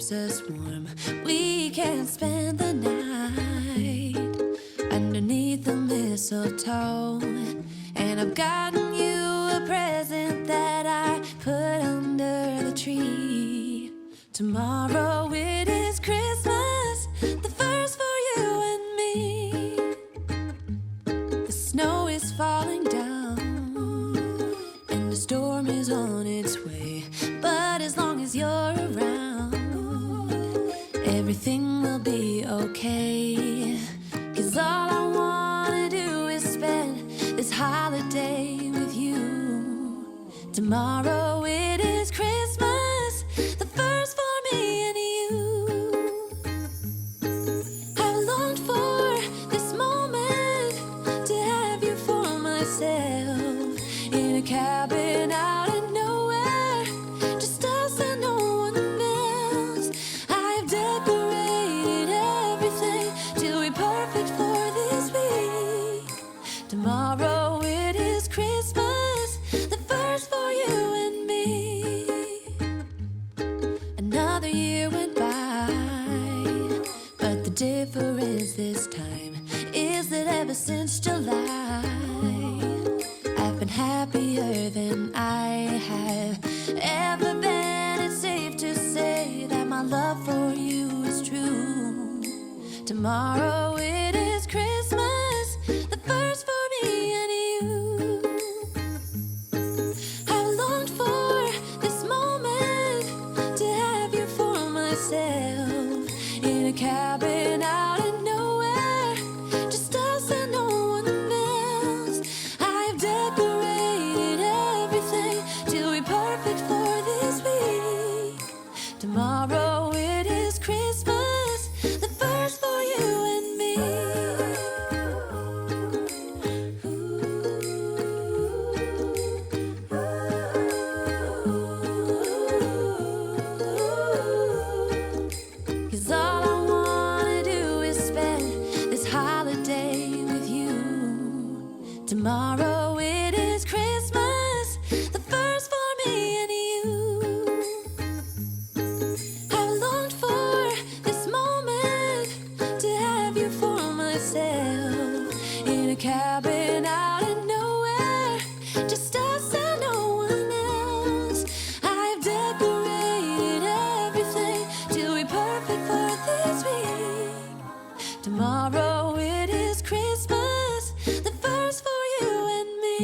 keeps us warm. We can spend the night underneath the mistletoe. And I've gotten you a present that I put under the tree. Tomorrow it is Christmas, the first for you and me. The snow is falling down and the storm is on its way. But as long as you're around, everything will be okay. 'Cause all I wanna do is spend this holiday with you. Tomorrow it is Christmas, the first for me and you. I've longed for this moment to have you for myself in a cabin out in nowhere, just us and no one else. I've decorated everything to be perfect for this week. Tomorrow it is Christmas, the first for you and me. Another year went by, but the difference this time is that ever since July, I've been happier than I have ever been. It's safe to say that my love for you is true. Tomorrow it is Christmas, the first for me and you. I've longed for this moment to have you for myself in a cabin out in nowhere, just us and no one else. I've decorated everything to be perfect for this week. Tomorrow it is Christmas, the first for you and me. Cause all I wanna do is spend this holiday with you. Tomorrow it is Christmas, the first for me and you. I've longed for this moment to have you for myself in a cabin out in nowhere, just us and no one else. I've decorated everything to be perfect for this week. Tomorrow it is Christmas, the first for you and me.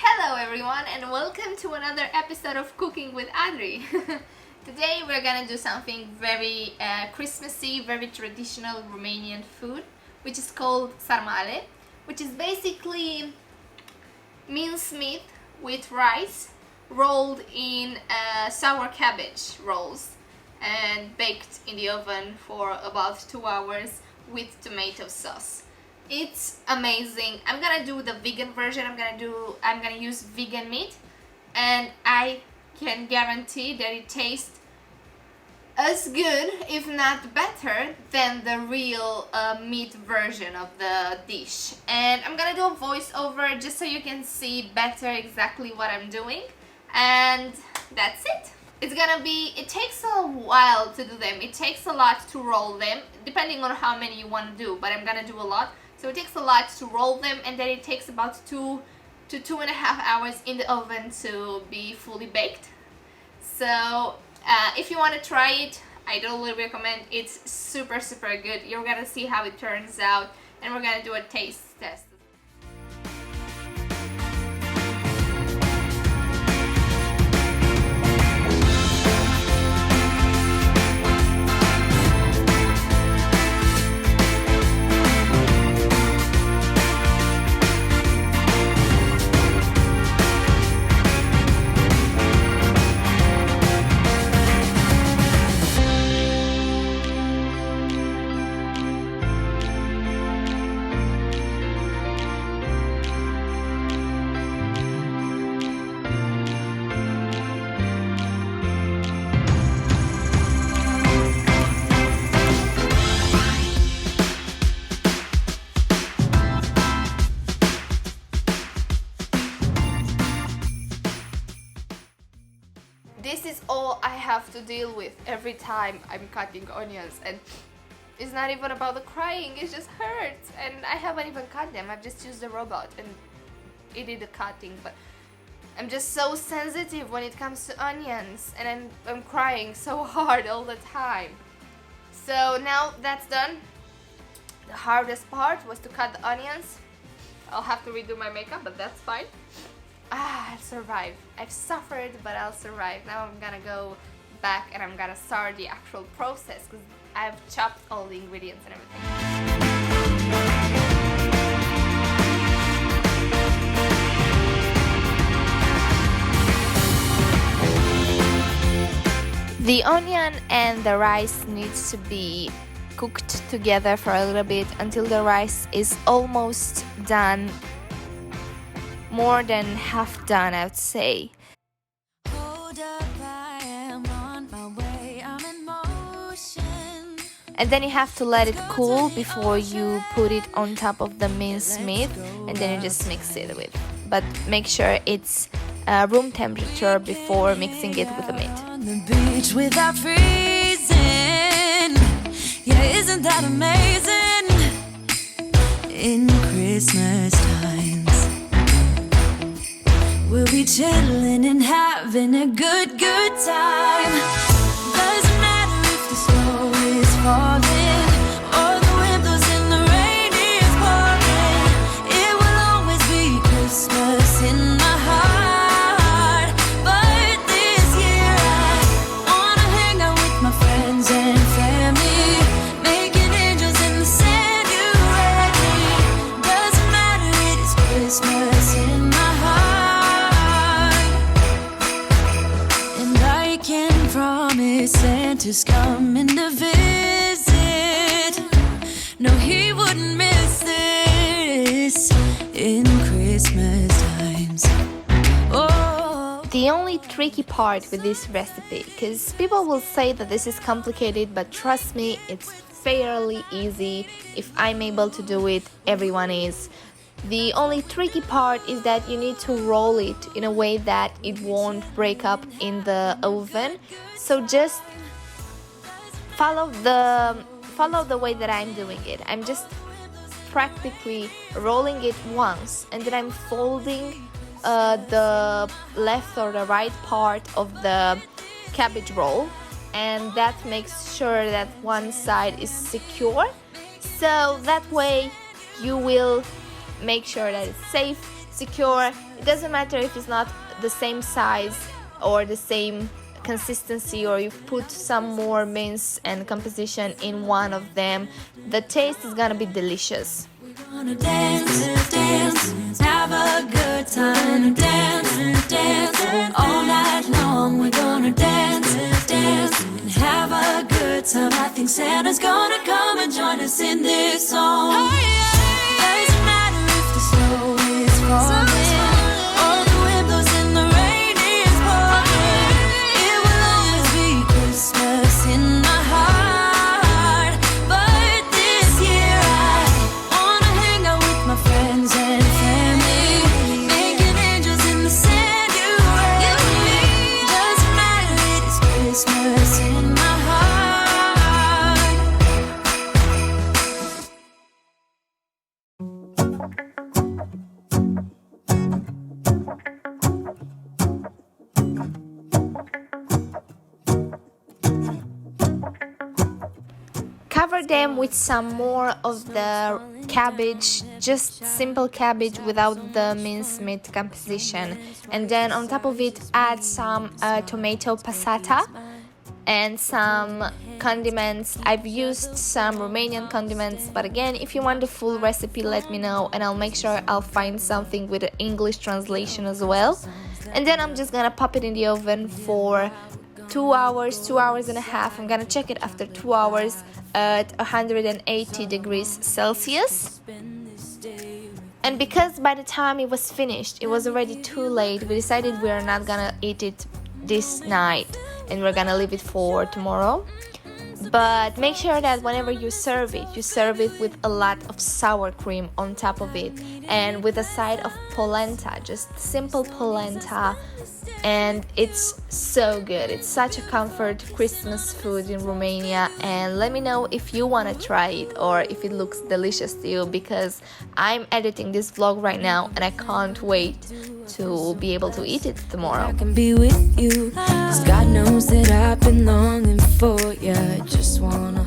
Hello everyone and welcome to another episode of Cooking with Adri. Today we're gonna do something very Christmassy, very traditional Romanian food, which is called sarmale, which is basically mincemeat with rice rolled in sour cabbage rolls and baked in the oven for about 2 hours with tomato sauce. It's amazing. I'm gonna do the vegan version. I'm gonna use vegan meat, and I can guarantee that it tastes as good, if not better, than the real meat version of the dish. And I'm gonna do a voiceover just so you can see better exactly what I'm doing, and that's it. It takes a while to do them. It takes a lot to roll them, depending on how many you want to do, but I'm gonna do a lot. So it takes a lot to roll them, and then it takes about 2 to 2.5 hours in the oven to be fully baked. So if you want to try it, I totally recommend. It's super good. You're gonna see how it turns out. and we're gonna do a taste test. This is all I have to deal with every time I'm cutting onions, and it's not even about the crying, it just hurts, and I haven't even cut them. I've just used the robot and it did the cutting, but I'm just so sensitive when it comes to onions, and I'm crying so hard all the time. So now that's done. The hardest part was to cut the onions. I'll have to redo my makeup, but that's fine. I'll survive. I've suffered, but I'll survive. Now I'm gonna go back and I'm gonna start the actual process because I've chopped all the ingredients and everything. The onion and the rice needs to be cooked together for a little bit until the rice is almost done. More than half done, I would say. Hold up, I am on my way, I'm in motion. And then you have to let it cool before you put it on top of the minced meat, and then you just mix it with. But make sure it's room temperature before mixing it with the meat. On the beach without freezing. Yeah, isn't that amazing? In Christmas times we'll be chilling and having a good time. Doesn't matter if the snow is falling or the wind blows and the rain is pouring. It will always be Christmas in my heart. But this year I wanna hang out with my friends and family, making angels in the sand. You ready? Doesn't matter, it is Christmas in my heart. Promise Santa's coming to visit. No, he wouldn't miss this in Christmas times. Oh. The only tricky part with this recipe, because people will say that this is complicated, but trust me, it's fairly easy. If I'm able to do it, everyone is. The only tricky part is that you need to roll it in a way that it won't break up in the oven. So just follow the way that I'm doing it. I'm just practically rolling it once, and then I'm folding the left or the right part of the cabbage roll, and that makes sure that one side is secure. So that way you will make sure that it's safe, secure. It doesn't matter if it's not the same size or the same consistency, or you put some more mince and composition in one of them. The taste is gonna be delicious. We're gonna dance, dance, have a good time, dance, dance, all night long. We're gonna dance, dance, and have a good time. I think Santa's gonna come and join us in this song. Oh, yeah. Doesn't matter if the snow is falling or the wind blows and the rain is pouring. It will always be Christmas in my heart. But this year I wanna hang out with my friends and family, making angels in the sand. You ready? Doesn't matter, it is Christmas in my heart. them with some more of the cabbage, just simple cabbage without the mincemeat composition, and then on top of it add some tomato passata and some condiments. I've used some Romanian condiments, but again, if you want the full recipe, let me know and I'll make sure I'll find something with an English translation as well. And then I'm just gonna pop it in the oven for 2 hours, 2 hours and a half. I'm gonna check it after 2 hours at 180 degrees Celsius. And because by the time it was finished, it was already too late, we decided we're not gonna eat it this night and we're gonna leave it for tomorrow. But make sure that whenever you serve it with a lot of sour cream on top of it and with a side of polenta, just simple polenta, and it's so good. It's such a comfort Christmas food in Romania, and let me know if you want to try it or if it looks delicious to you, because I'm editing this vlog right now and I can't wait to be able to eat it tomorrow. I can be with you, 'cause God knows that I've been longing for you. Just wanna